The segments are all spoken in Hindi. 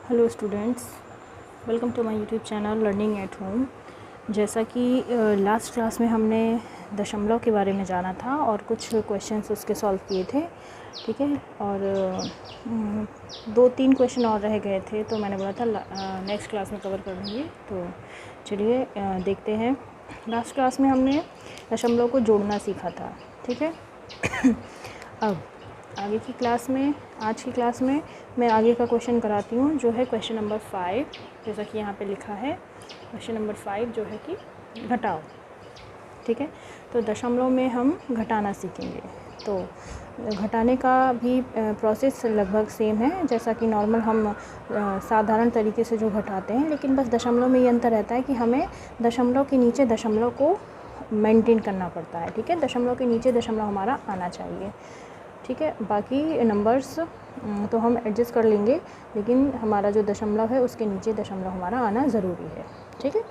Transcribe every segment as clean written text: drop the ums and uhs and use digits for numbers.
Hello students, welcome to my YouTube channel learning at home. जैसा कि लास्ट क्लास में हमने दशमलव के बारे में जाना था और कुछ क्वेश्चंस उसके सॉल्व किए थे, ठीक है। और 2-3 क्वेश्चन और रह गए थे, तो मैंने बोला था नेक्स्ट क्लास में कवर कर लूँगी। तो चलिए देखते हैं। लास्ट क्लास में हमने दशमलव को जोड़ना सीखा था, ठीक है। अब आगे की क्लास में, आज की क्लास में मैं आगे का क्वेश्चन कराती हूँ, जो है क्वेश्चन नंबर 5। जैसा कि यहाँ पे लिखा है क्वेश्चन नंबर 5 जो है कि घटाओ, ठीक है। तो दशमलव में हम घटाना सीखेंगे। तो घटाने का भी प्रोसेस लगभग सेम है जैसा कि नॉर्मल हम साधारण तरीके से जो घटाते हैं, लेकिन बस दशमलव में ये अंतर रहता है कि हमें दशमलव के नीचे दशमलव को मेंटेन करना पड़ता है, ठीक है। दशमलव के नीचे दशमलव हमारा आना चाहिए, ठीक है। बाकी नंबर्स तो हम एडजस्ट कर लेंगे, लेकिन हमारा जो दशमलव है उसके नीचे दशमलव हमारा आना ज़रूरी है, ठीक है।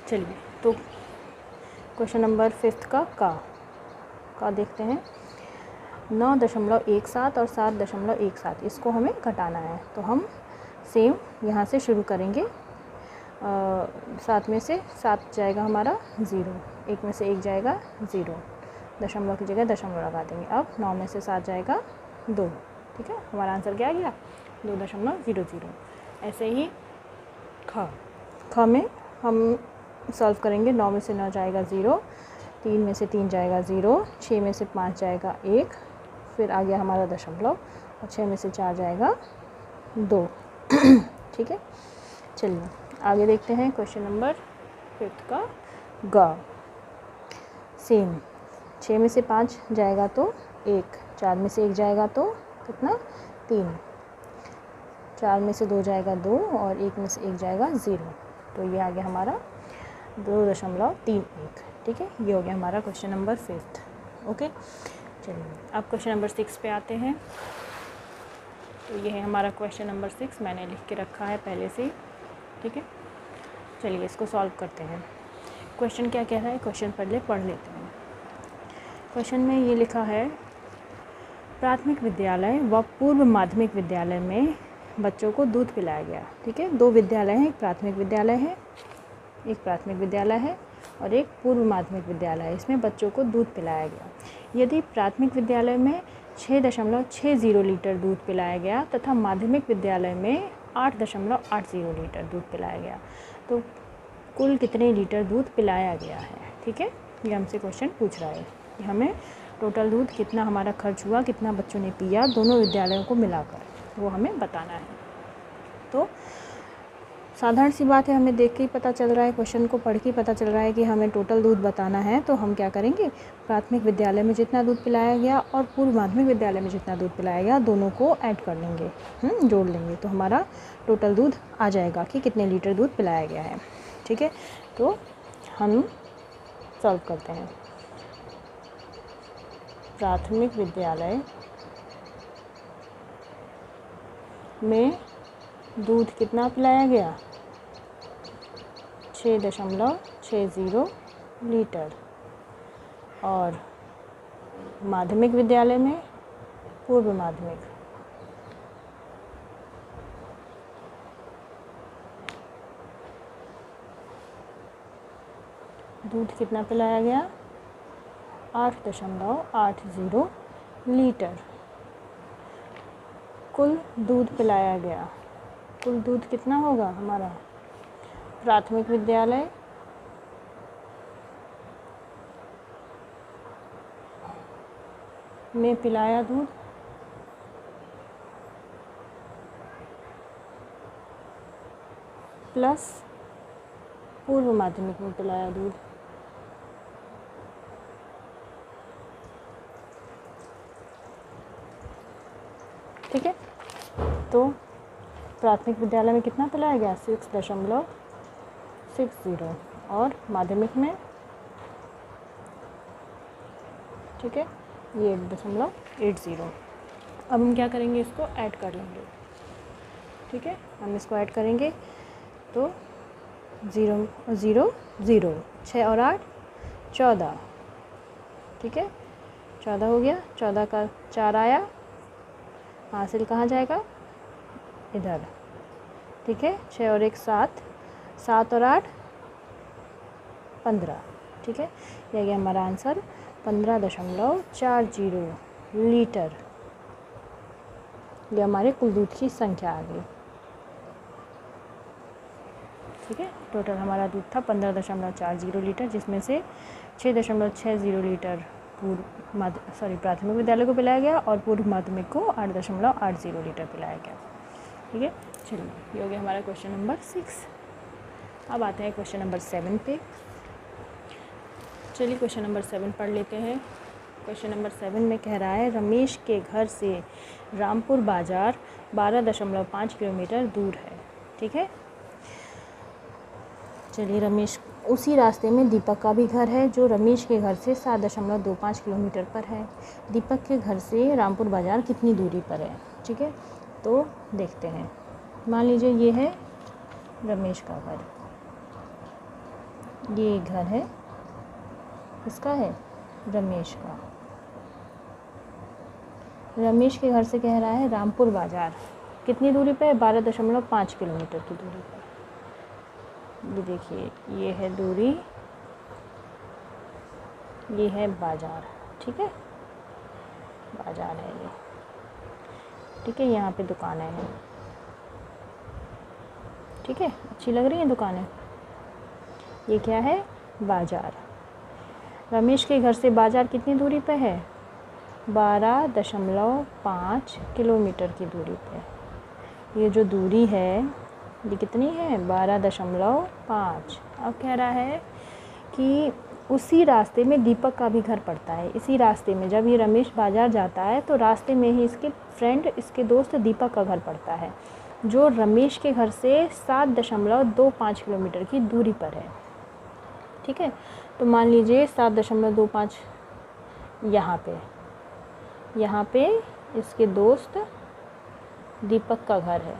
चलिए, तो क्वेश्चन नंबर 5 का देखते हैं। 9.17 और 7.17 इसको हमें घटाना है। तो हम सेम यहाँ से शुरू करेंगे। 7 में से 7 जाएगा हमारा 0, 1 में से 1 जाएगा 0, दशमलव की जगह दशमलव लगा देंगे। अब 9 में से 7 जाएगा 2, ठीक है। हमारा आंसर क्या आ गया? 2.00। ऐसे ही ख में हम सॉल्व करेंगे। 9 में से 9 जाएगा 0, 3 में से 3 जाएगा 0, 6 में से 5 जाएगा 1, फिर आ गया हमारा दशमलव, और 6 में से 4 जाएगा 2, ठीक है। चलिए आगे देखते हैं। क्वेश्चन नंबर 5 का ग सेम। 6 में से 5 जाएगा तो 1, 4 में से 1 जाएगा तो कितना? 3, 4 में से 2 जाएगा 2, और 1 में से 1 जाएगा 0। तो ये आ गया हमारा 2.31, ठीक है। ये हो गया हमारा क्वेश्चन नंबर 5, ओके। चलिए अब क्वेश्चन नंबर 6 पे आते हैं। तो ये है हमारा क्वेश्चन नंबर 6, मैंने लिख के रखा है पहले से, ठीक है। चलिए इसको सॉल्व करते हैं। क्वेश्चन क्या कह रहा है, क्वेश्चन पहले पढ़ लेते हैं। क्वेश्चन में ये लिखा है, प्राथमिक विद्यालय व पूर्व माध्यमिक विद्यालय में बच्चों को दूध पिलाया गया, ठीक है। 2 विद्यालय हैं, एक प्राथमिक विद्यालय है, एक प्राथमिक विद्यालय है और एक पूर्व माध्यमिक विद्यालय है। इसमें बच्चों को दूध पिलाया गया। यदि प्राथमिक विद्यालय में 6.60 लीटर दूध पिलाया गया तथा माध्यमिक विद्यालय में 8.80 लीटर दूध पिलाया गया, तो कुल कितने लीटर दूध पिलाया गया है, ठीक है। ये हमसे क्वेश्चन पूछ रहा है कि हमें टोटल दूध कितना हमारा खर्च हुआ, कितना बच्चों ने पिया दोनों विद्यालयों को मिलाकर, वो हमें बताना है। तो साधारण सी बात है, हमें देख के ही पता चल रहा है, क्वेश्चन को पढ़ के ही पता चल रहा है कि हमें टोटल दूध बताना है। तो हम क्या करेंगे, प्राथमिक विद्यालय में जितना दूध पिलाया गया और पूर्व माध्यमिक विद्यालय में जितना दूध पिलाया गया दोनों को ऐड कर लेंगे, जोड़ लेंगे, तो हमारा टोटल दूध आ जाएगा कि कितने लीटर दूध पिलाया गया है, ठीक है। तो हम सॉल्व करते हैं। प्राथमिक विद्यालय में दूध कितना पिलाया गया? 6.60 लीटर। और माध्यमिक विद्यालय में, पूर्व माध्यमिक, दूध कितना पिलाया गया? 8.80 लीटर। कुल दूध पिलाया गया, कुल दूध कितना होगा हमारा? प्राथमिक विद्यालय में पिलाया दूध प्लस पूर्व माध्यमिक में पिलाया दूध, ठीक है। तो प्राथमिक विद्यालय में कितना पिलाया गया? 6.60, और माध्यमिक में, ठीक है, ये 1.80। अब हम क्या करेंगे, इसको ऐड कर लेंगे, ठीक है। हम इसको ऐड करेंगे तो 0 0 0, 6 और 8 14, ठीक है। 14 हो गया, 14 का 4 आया, हासिल कहाँ जाएगा? इधर, ठीक है। 6 और 1 7, 7 और 8 15, ठीक है। यह गया हमारा आंसर 15.40 लीटर। ये हमारे कुल दूध की संख्या आ गई, ठीक है। टोटल हमारा दूध था 15.40 लीटर, जिसमें से 6.60 लीटर प्राथमिक विद्यालय को पिलाया गया और पूर्व माध्यमिक को 8.80 लीटर पिलाया गया, ठीक है। चलिए, ये हो गया हमारा क्वेश्चन नंबर 6। अब आते हैं क्वेश्चन नंबर 7 पे। चलिए क्वेश्चन नंबर 7 पढ़ लेते हैं। क्वेश्चन नंबर 7 में कह रहा है रमेश के घर से रामपुर बाज़ार 12.5 किलोमीटर दूर है, ठीक है। चलिए, रमेश उसी रास्ते में दीपक का भी घर है जो रमेश के घर से 7.25 किलोमीटर पर है। दीपक के घर से रामपुर बाज़ार कितनी दूरी पर है, ठीक है। तो देखते हैं। मान लीजिए ये है रमेश का घर, ये घर है, इसका है रमेश का। रमेश के घर से कह रहा है रामपुर बाज़ार कितनी दूरी पे है, 12.5 किलोमीटर की दूरी पर। ये देखिए, ये है दूरी, ये है बाज़ार, ठीक है। बाज़ार है ये, ठीक है। यहाँ पे दुकानें हैं, ठीक है। अच्छी लग रही हैं दुकानें। ये क्या है, बाज़ार। रमेश के घर से बाज़ार कितनी दूरी पे है, 12.5 किलोमीटर की दूरी पे। ये जो दूरी है ये कितनी है, 12.5। अब कह रहा है कि उसी रास्ते में दीपक का भी घर पड़ता है। इसी रास्ते में जब ये रमेश बाज़ार जाता है तो रास्ते में ही इसके फ्रेंड, इसके दोस्त दीपक का घर पड़ता है, जो रमेश के घर से 7.25 किलोमीटर की दूरी पर है, ठीक है। तो मान लीजिए 7.25 यहाँ पे इसके दोस्त दीपक का घर है,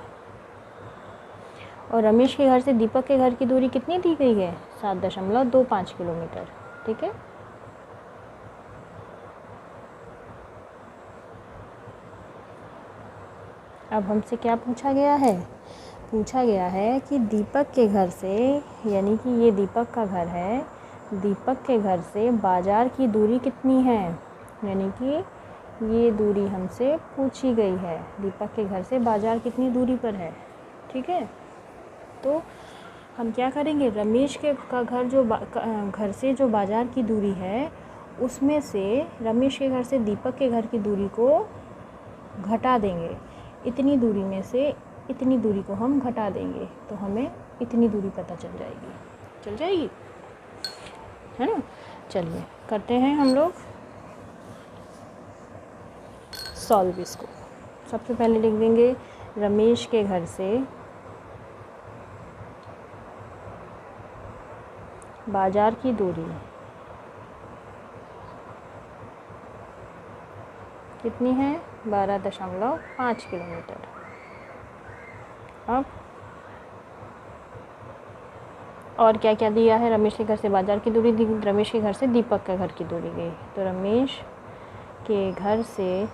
और रमेश के घर से दीपक के घर की दूरी कितनी दी गई है, 7.25 किलोमीटर, ठीक है। अब हमसे क्या पूछा गया है, पूछा गया है कि दीपक के घर से, यानी कि ये दीपक का घर है, दीपक के घर से बाज़ार की दूरी कितनी है, यानी कि ये दूरी हमसे पूछी गई है। दीपक के घर से बाज़ार कितनी दूरी पर है, ठीक है। तो हम क्या करेंगे, रमेश के का घर जो घर से जो बाज़ार की दूरी है उसमें से रमेश के घर से दीपक के घर की दूरी को घटा देंगे। इतनी दूरी में से इतनी दूरी को हम घटा देंगे तो हमें इतनी दूरी पता चल जाएगी, है ना। चलिए करते हैं हम लोग सॉल्व इसको। सबसे पहले लिख देंगे रमेश के घर से बाज़ार की दूरी कितनी है, 12.5 किलोमीटर। अब और क्या क्या दिया है, रमेश के घर से बाज़ार की दूरी दी, रमेश के घर से दीपक के घर की दूरी गई। तो रमेश के घर से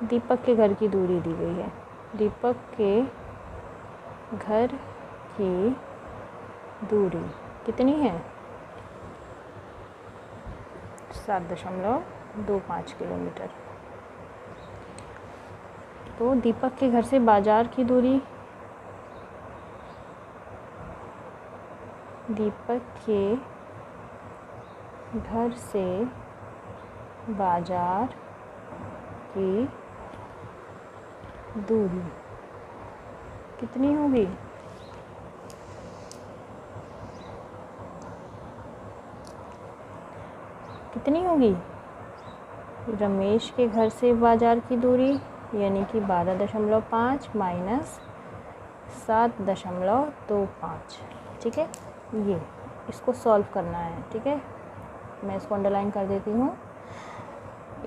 दीपक के घर की दूरी दी गई है। दीपक के घर की दूरी कितनी है, 7.25 किलोमीटर। तो दीपक के घर से बाज़ार की दूरी, दीपक के घर से बाज़ार की दूरी कितनी होगी, कितनी होगी, रमेश के घर से बाज़ार की दूरी यानी कि 12.5 माइनस 7.25, ठीक है। ये इसको सॉल्व करना है, ठीक है। मैं इसको अंडरलाइन कर देती हूँ,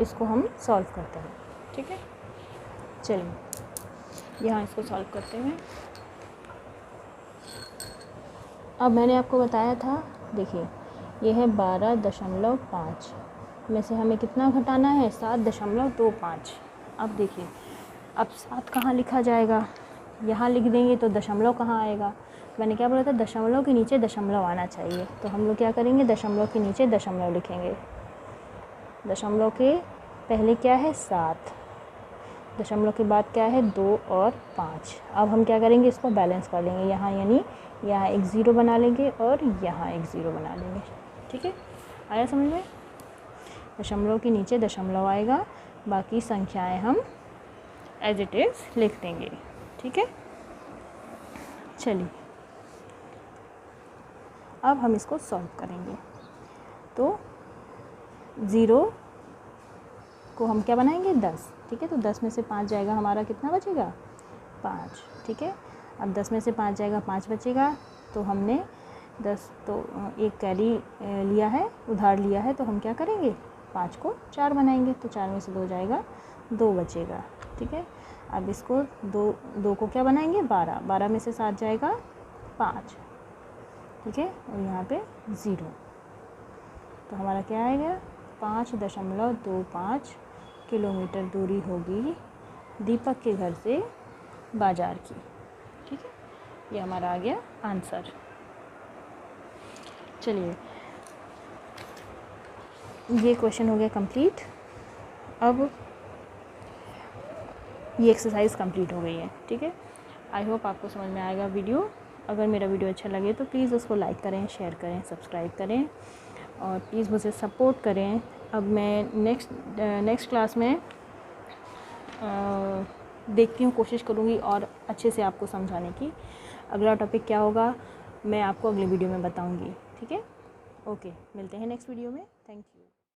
इसको हम सॉल्व करते हैं, ठीक है। चलिए यहाँ इसको सॉल्व करते हैं। अब मैंने आपको बताया था, देखिए ये है 12.5 में से हमें कितना घटाना है, 7.25। अब देखिए अब 7 कहाँ लिखा जाएगा, यहाँ लिख देंगे तो दशमलव कहाँ आएगा। मैंने क्या बोला था, दशमलव के नीचे दशमलव आना चाहिए। तो हम लोग क्या करेंगे, दशमलव के नीचे दशमलव लिखेंगे। दशमलव के पहले क्या है 7, दशमलव के बाद क्या है 2 और 5। अब हम क्या करेंगे, इसको बैलेंस कर लेंगे। यहाँ यानी यहाँ एक ज़ीरो बना लेंगे और यहाँ एक ज़ीरो बना लेंगे। ठीक है, आया समझ में। दशमलव के नीचे दशमलव आएगा, बाकी संख्याएं हम एज इट इज़ लिख देंगे। ठीक है, चलिए अब हम इसको सॉल्व करेंगे। तो 0 को हम क्या बनाएंगे 10। ठीक है, तो 10 में से 5 जाएगा, हमारा कितना बचेगा 5। ठीक है, अब 10 में से 5 जाएगा, 5 बचेगा। तो हमने 10 तो एक कैरी लिया है, उधार लिया है, तो हम क्या करेंगे 5 को 4 बनाएंगे। तो 4 में से 2 जाएगा, 2 बचेगा। ठीक है, अब इसको 2 को क्या बनाएंगे 12, 12 में से 7 जाएगा 5। ठीक है, और यहाँ पे 0। तो हमारा क्या आएगा 5.25 किलोमीटर दूरी होगी दीपक के घर से बाज़ार की। ठीक है, ये हमारा आ गया आंसर। चलिए ये क्वेश्चन हो गया कंप्लीट। अब ये एक्सरसाइज कंप्लीट हो गई है। ठीक है, आई होप आपको समझ में आएगा वीडियो। अगर मेरा वीडियो अच्छा लगे तो प्लीज़ उसको लाइक करें, शेयर करें, सब्सक्राइब करें और प्लीज़ मुझे सपोर्ट करें। अब मैं नेक्स्ट क्लास में देखती हूँ, कोशिश करूँगी और अच्छे से आपको समझाने की। अगला टॉपिक क्या होगा मैं आपको अगले वीडियो में बताऊँगी। ठीक है, ओके, मिलते हैं नेक्स्ट वीडियो में। Thank you.